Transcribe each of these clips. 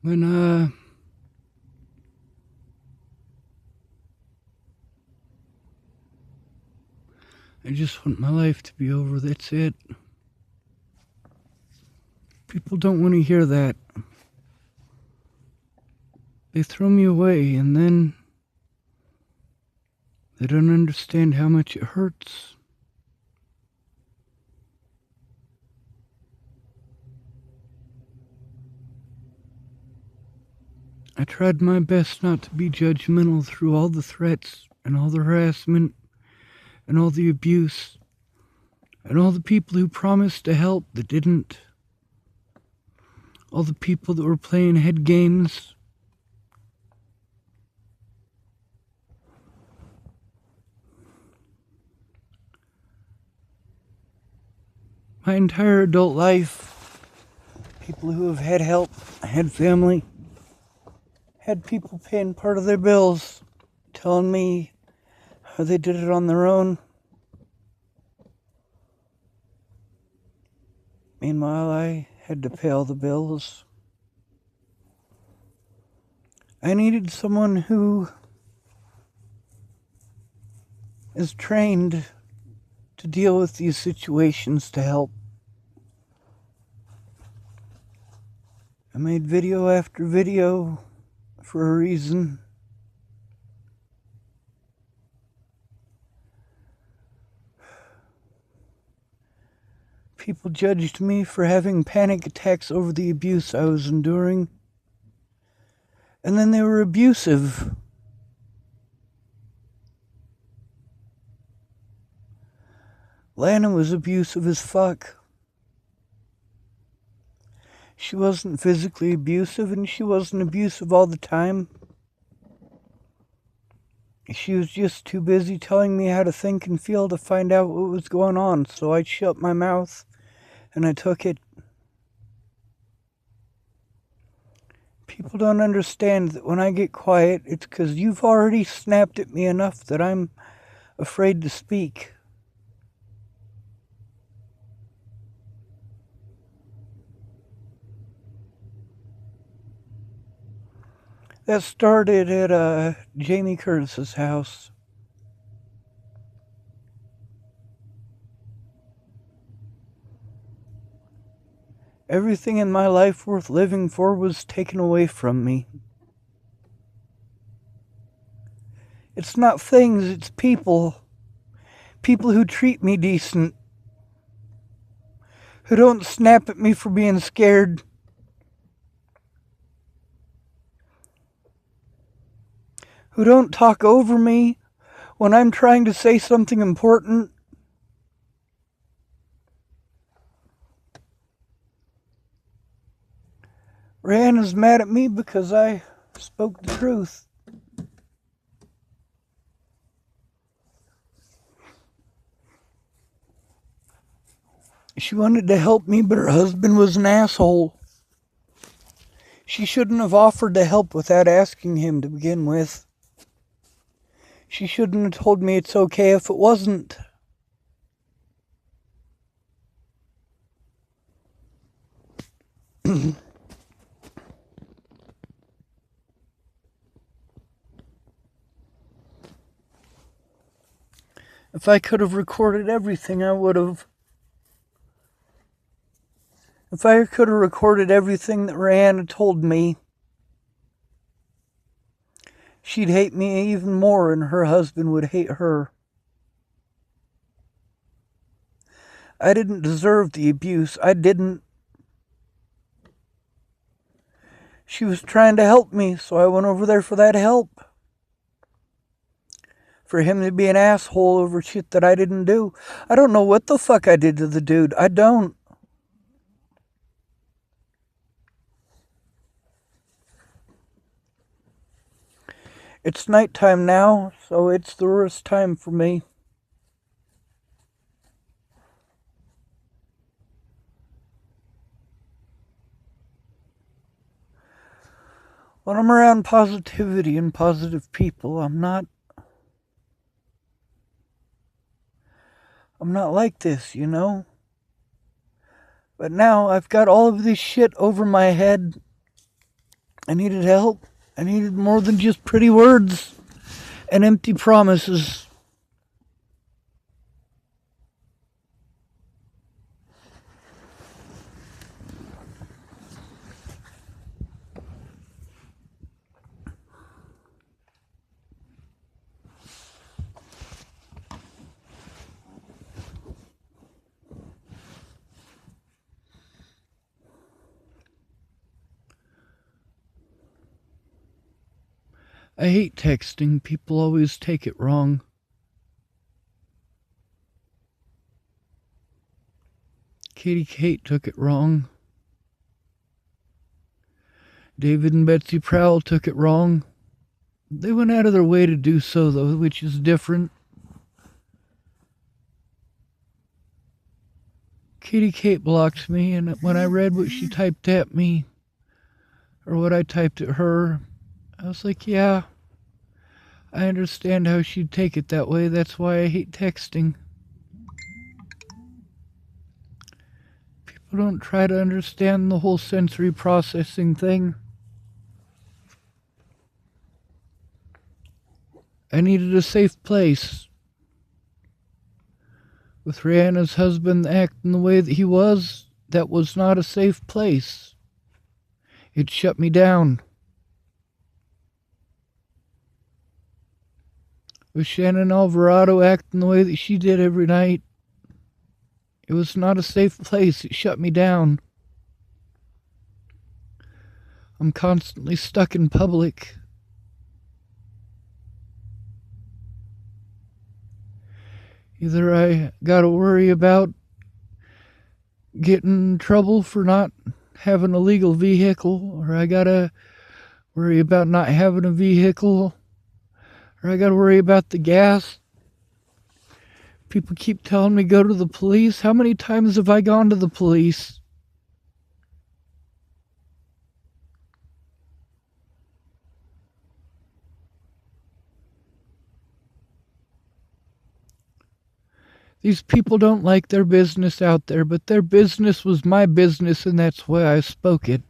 When, I just want my life to be over, that's it. People don't want to hear that. They throw me away, and then they don't understand how much it hurts. I tried my best not to be judgmental through all the threats and all the harassment and all the abuse and all the people who promised to help that didn't. All the people that were playing head games. My entire adult life, people who have had help, had family, had people paying part of their bills, telling me how they did it on their own. Meanwhile, I had to pay all the bills. I needed someone who is trained to deal with these situations to help. I made video after video for a reason. People judged me for having panic attacks over the abuse I was enduring. And then they were abusive. Lana was abusive as fuck. She wasn't physically abusive, and she wasn't abusive all the time. She was just too busy telling me how to think and feel to find out what was going on, so I shut my mouth and I took it. People don't understand that when I get quiet, it's because you've already snapped at me enough that I'm afraid to speak. That started at Jamie Curtis's house. Everything in my life worth living for was taken away from me. It's not things, it's people. People who treat me decent. Who don't snap at me for being scared. Who don't talk over me when I'm trying to say something important. Rihanna's mad at me because I spoke the truth. She wanted to help me, but her husband was an asshole. She shouldn't have offered to help without asking him to begin with. She shouldn't have told me it's okay if it wasn't. If I could have recorded everything, I would have. If I could have recorded everything that Rihanna told me, she'd hate me even more and her husband would hate her. I didn't deserve the abuse. I didn't. She was trying to help me, so I went over there for that help. For him to be an asshole over shit that I didn't do. I don't know what the fuck I did to the dude. I don't. It's nighttime now, so it's the worst time for me. When I'm around positivity and positive people, I'm not like this, you know? But now I've got all of this shit over my head. I needed help. I needed more than just pretty words and empty promises. I hate texting. People always take it wrong. Katie Kate took it wrong. David and Betsy Prowl took it wrong. They went out of their way to do so, though, which is different. Katie Kate blocked me, and when I read what she typed at me, or what I typed at her, I was like, yeah, I understand how she'd take it that way. That's why I hate texting. People don't try to understand the whole sensory processing thing. I needed a safe place. With Rihanna's husband acting the way that he was, that was not a safe place. It shut me down. With Shannon Alvarado acting the way that she did every night, it was not a safe place. It shut me down. I'm constantly stuck in public. Either I gotta worry about getting in trouble for not having a legal vehicle, or I gotta worry about not having a vehicle, or I gotta worry about the gas. People keep telling me go to the police. How many times have I gone to the police? These people don't like their business out there, but their business was my business, and that's why I spoke it.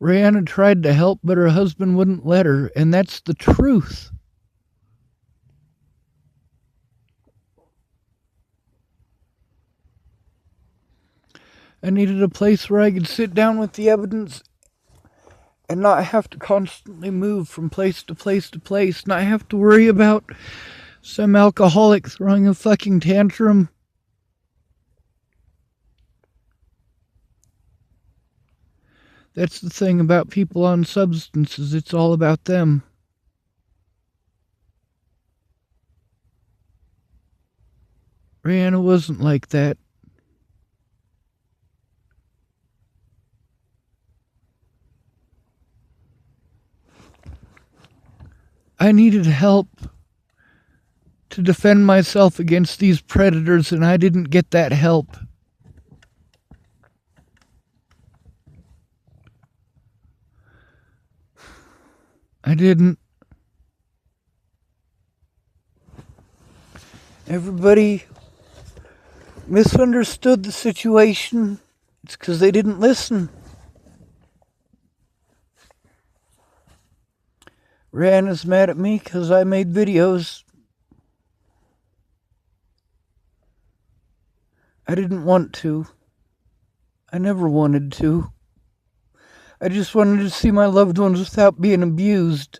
Rihanna tried to help, but her husband wouldn't let her, and that's the truth. I needed a place where I could sit down with the evidence and not have to constantly move from place to place to place, not have to worry about some alcoholic throwing a fucking tantrum. That's the thing about people on substances. It's all about them. Rihanna wasn't like that. I needed help to defend myself against these predators, and I didn't get that help. I didn't. Everybody misunderstood the situation. It's because they didn't listen. Rihanna's mad at me because I made videos. I didn't want to. I never wanted to. I just wanted to see my loved ones without being abused.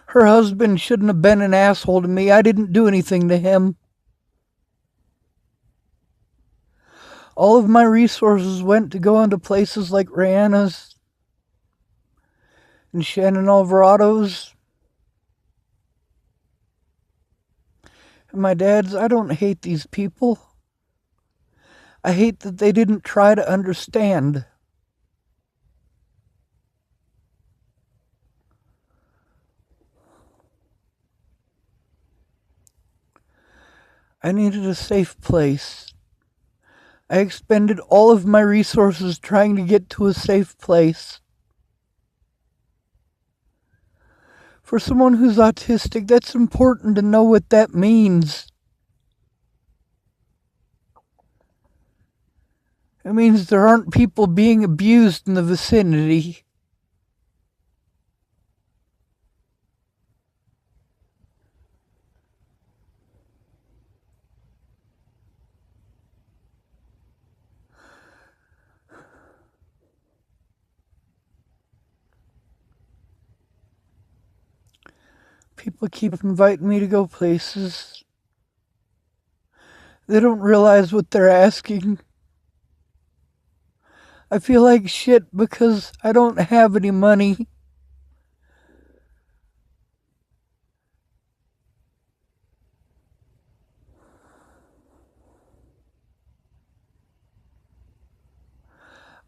Her husband shouldn't have been an asshole to me. I didn't do anything to him. All of my resources went to go into places like Rihanna's and Shannon Alvarado's and my dad's. I don't hate these people. I hate that they didn't try to understand. I needed a safe place. I expended all of my resources trying to get to a safe place. For someone who's autistic, that's important to know what that means. It means there aren't people being abused in the vicinity. People keep inviting me to go places. They don't realize what they're asking. I feel like shit because I don't have any money.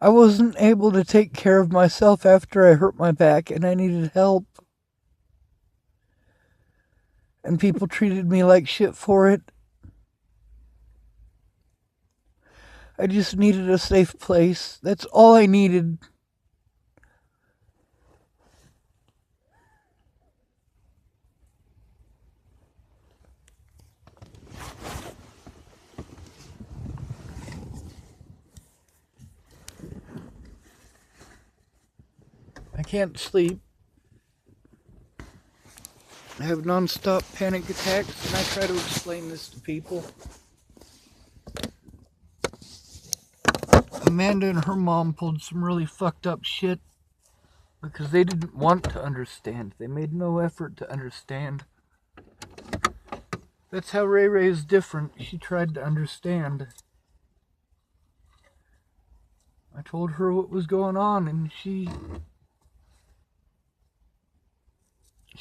I wasn't able to take care of myself after I hurt my back and I needed help. And people treated me like shit for it. I just needed a safe place. That's all I needed. I can't sleep. I have non-stop panic attacks, and I try to explain this to people. Amanda and her mom pulled some really fucked up shit because they didn't want to understand. They made no effort to understand. That's how Ray Ray is different. She tried to understand. I told her what was going on, and she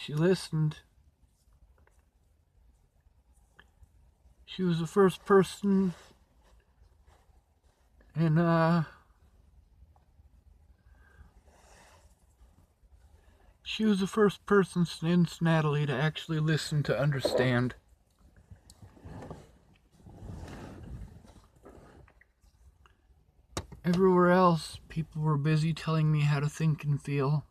listened. She was the first person, and she was the first person since Natalie to actually listen to understand. Everywhere else, people were busy telling me how to think and feel.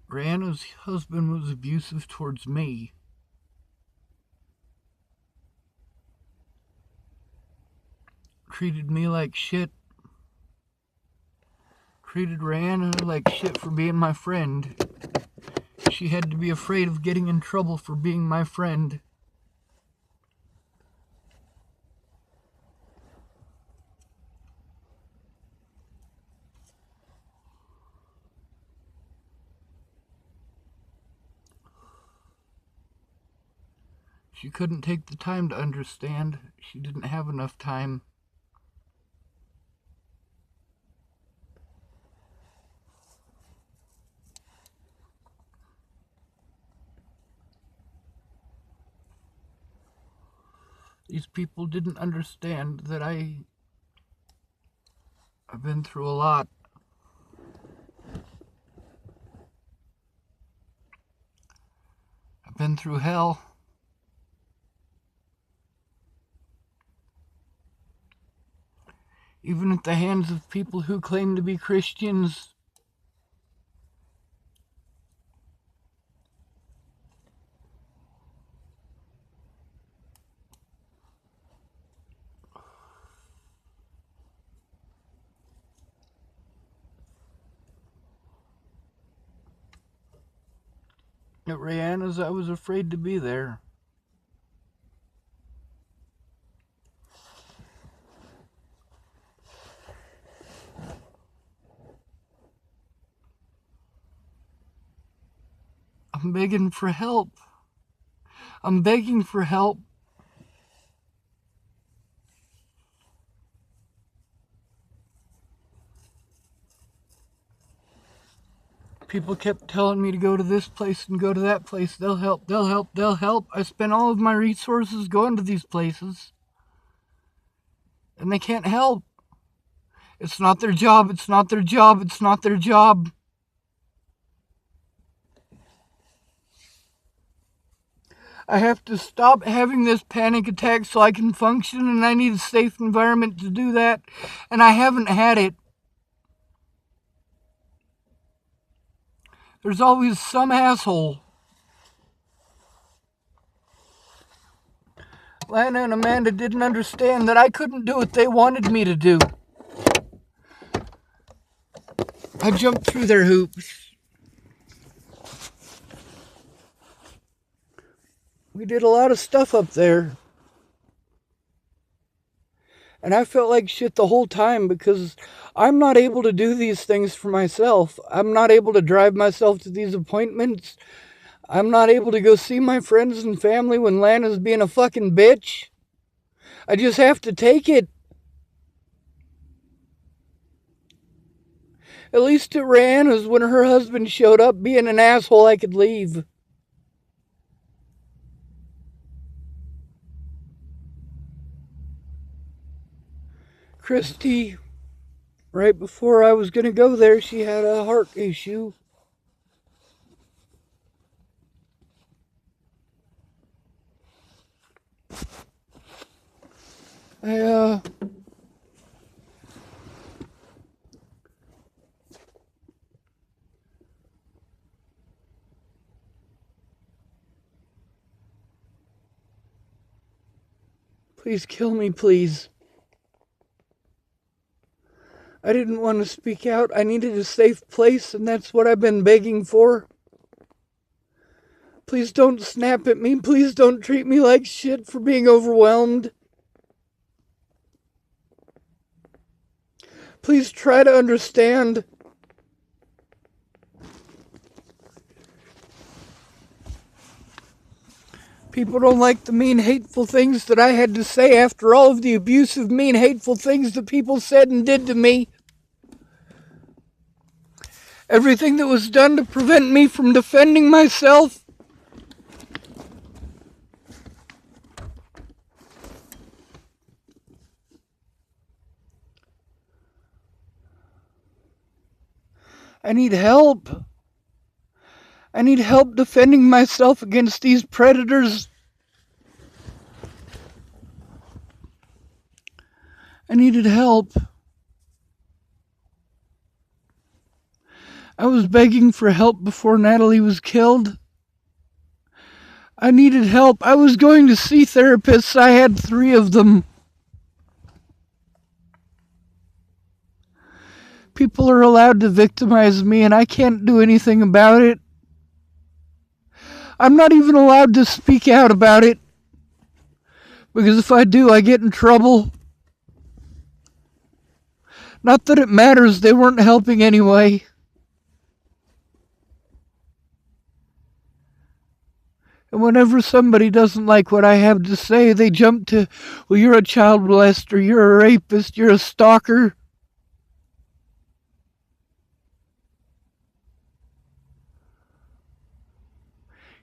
Brianna's husband was abusive towards me. Treated me like shit. Treated Rihanna like shit for being my friend. She had to be afraid of getting in trouble for being my friend. She couldn't take the time to understand. She didn't have enough time. These people didn't understand that I've been through a lot. I've been through hell. Even at the hands of people who claim to be Christians. At Rihanna's, I was afraid to be there. I'm begging for help. I'm begging for help. People kept telling me to go to this place and go to that place. They'll help, they'll help, they'll help. I spent all of my resources going to these places. And they can't help. It's not their job, it's not their job, it's not their job. I have to stop having this panic attack so I can function, and I need a safe environment to do that, and I haven't had it. There's always some asshole. Lana and Amanda didn't understand that I couldn't do what they wanted me to do. I jumped through their hoops. We did a lot of stuff up there. And I felt like shit the whole time because I'm not able to do these things for myself. I'm not able to drive myself to these appointments. I'm not able to go see my friends and family when Lana's being a fucking bitch. I just have to take it. At least at Rihanna's, when her husband showed up being an asshole, I could leave. Christy, right before I was going to go there, she had a heart issue. Please kill me, please. I didn't want to speak out. I needed a safe place, and that's what I've been begging for. Please don't snap at me. Please don't treat me like shit for being overwhelmed. Please try to understand. People don't like the mean, hateful things that I had to say after all of the abusive, mean, hateful things that people said and did to me. Everything that was done to prevent me from defending myself. I need help. I need help defending myself against these predators. I needed help. I was begging for help before Natalie was killed. I needed help. I was going to see therapists. I had 3 of them. People are allowed to victimize me, and I can't do anything about it. I'm not even allowed to speak out about it. Because if I do, I get in trouble. Not that it matters, they weren't helping anyway. And whenever somebody doesn't like what I have to say, they jump to, well, you're a child molester, you're a rapist, you're a stalker.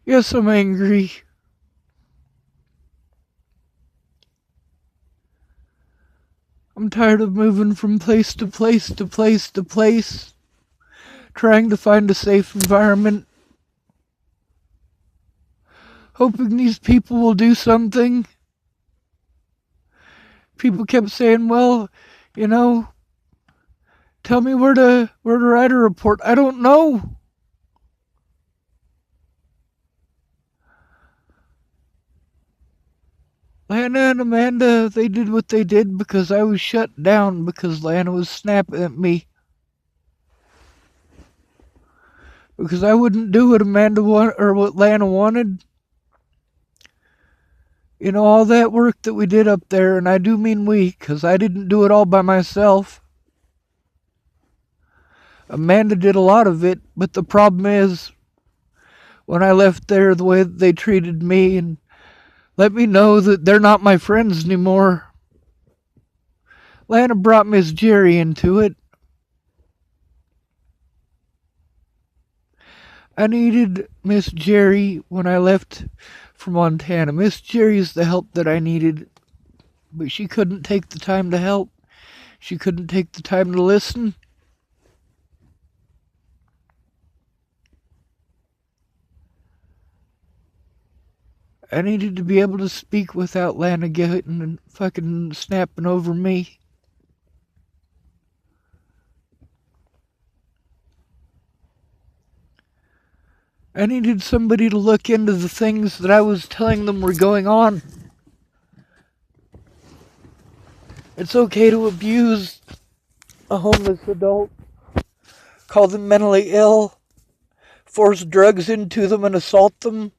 Yes, I'm angry. I'm tired of moving from place to place to place to place, trying to find a safe environment, hoping these people will do something. People kept saying, well, you know, tell me where to write a report. I don't know. Lana and Amanda, they did what they did because I was shut down because Lana was snapping at me. Because I wouldn't do what Amanda wanted or what Lana wanted. You know, all that work that we did up there, and I do mean we, because I didn't do it all by myself. Amanda did a lot of it, but the problem is, when I left there, the way that they treated me and let me know that they're not my friends anymore. Lana brought Miss Jerry into it. I needed Miss Jerry when I left for Montana. Miss Jerry's the help that I needed, but she couldn't take the time to help. She couldn't take the time to listen. I needed to be able to speak without Lana getting and fucking snapping over me. I needed somebody to look into the things that I was telling them were going on. It's okay to abuse a homeless adult, call them mentally ill, force drugs into them and assault them.